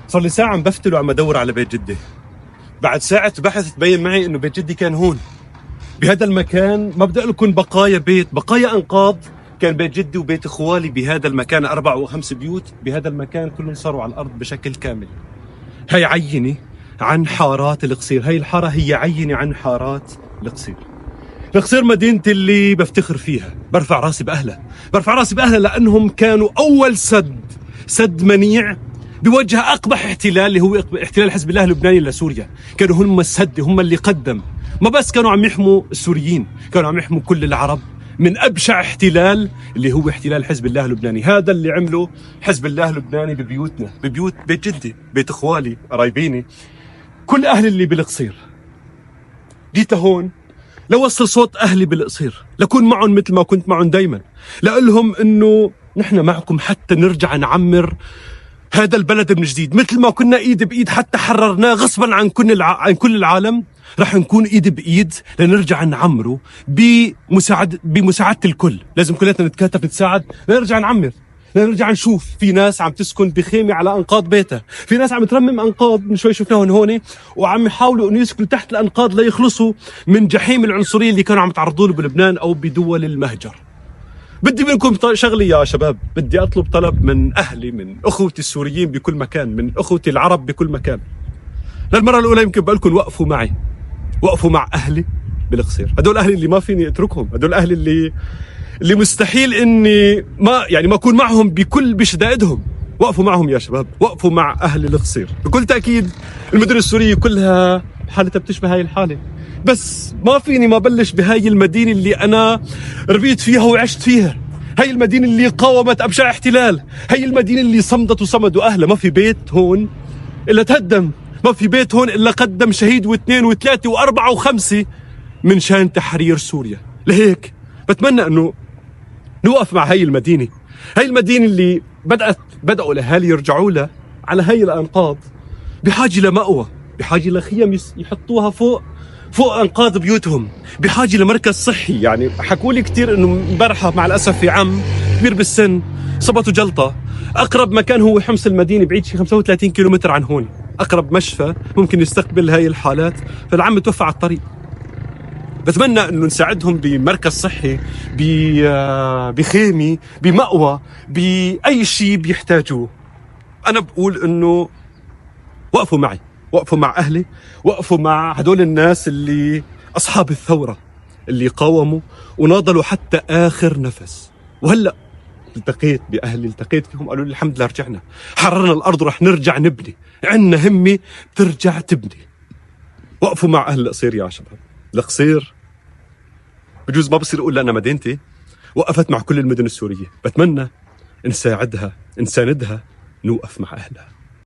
صار لي ساعة عم بفتل وعم بدور على بيت جدي. بعد ساعة بحث تبين معي انه بيت جدي كان هون بهذا المكان. ما بدي اقول لكم بقايا بيت، بقايا انقاض. كان بيت جدي وبيت اخوالي بهذا المكان، 4 أو 5 بيوت بهذا المكان كلهم صاروا على الارض بشكل كامل. هاي عينة عن حارات القصير، هاي الحارة هي عينة عن حارات القصير. القصير مدينتي اللي بفتخر فيها، برفع راسي بأهلها، برفع راسي بأهلها لأنهم كانوا أول سد منيع بوجه أقبح احتلال اللي هو احتلال حزب الله اللبناني لسوريا. كانوا هم السد، هم اللي قدم، ما بس كانوا عم يحموا السوريين، كانوا عم يحموا كل العرب من أبشع احتلال اللي هو احتلال حزب الله اللبناني. هذا اللي عمله حزب الله اللبناني ببيوتنا، ببيوت بيت جدي، بيت اخوالي، قرايبيني، كل أهل اللي بالقصير. جيت هون لوصل صوت أهلي بالقصير، لكون معهم مثل ما كنت معهم دايما، لأقول لهم إنه نحن معكم حتى نرجع نعمر هذا البلد من جديد، مثل ما كنا إيد بإيد حتى حررناه غصبا عن كل العالم. رح نكون إيد بإيد لنرجع نعمره بمساعدة الكل. لازم كلنا نتكاتف نتساعد لنرجع نعمر، لنرجع نشوف في ناس عم تسكن بخيمة على أنقاض بيتها، في ناس عم ترمم أنقاض من شوي شفناهم هون، وعم يحاولوا أن يسكنوا تحت الأنقاض ليخلصوا من جحيم العنصرية اللي كانوا عم يتعرضوا له بلبنان أو بدول المهجر. بدي منكم شغلة يا شباب، بدي أطلب طلب من أهلي، من أخوتي السوريين بكل مكان، من أخوتي العرب بكل مكان. للمرة الأولى يمكن بقول لكم وقفوا معي، وقفوا مع أهلي بالقصير. هدول أهلي اللي ما فيني أتركهم، هدول أهلي اللي مستحيل إني ما أكون معهم بشدائدهم. وقفوا معهم يا شباب، وقفوا مع أهل القصير. بكل تأكيد المدن السورية كلها حالتها بتشبه هاي الحالة، بس ما فيني ما بلش بهاي المدينة اللي أنا ربيت فيها وعشت فيها، هاي المدينة اللي قاومت أبشع احتلال، هاي المدينة اللي صمدت وصمدوا أهلها. ما في بيت هون إلا تهدم، ما في بيت هون إلا قدم شهيد واثنين وثلاثة وأربعة وخمسة من شان تحرير سوريا. لهيك بتمنى أنه نوقف مع هاي المدينة، هاي المدينة اللي بدأوا الأهالي يرجعوا لها على هاي الأنقاض، بحاجة لمأوى، بحاجة لخيم يحطوها فوق أنقاض بيوتهم، بحاجة لمركز صحي. يعني حكوا لي كثير إنه امبارحة مع الأسف في عم كبير بالسن صبته جلطة، أقرب مكان هو حمص المدينة، بعيد شي 35 كيلومتر عن هون، أقرب مشفى ممكن يستقبل هاي الحالات، فالعم توفى على الطريق. بتمنى انه نساعدهم بمركز صحي، بخيمه، بمأوى، باي شيء بيحتاجوه. انا بقول انه وقفوا معي، وقفوا مع اهلي، وقفوا مع هدول الناس اللي اصحاب الثوره، اللي قاوموا وناضلوا حتى اخر نفس. وهلا التقيت باهلي، التقيت فيهم، قالوا لي الحمد لله رجعنا، حررنا الارض ورح نرجع نبني، عندنا همه ترجع تبني. وقفوا مع اهل القصير يا شباب. القصير بجوز ما بصير اقول لأنا مدينتي، وقفت مع كل المدن السورية. بتمنى نساعدها، نساندها، نوقف مع أهلها.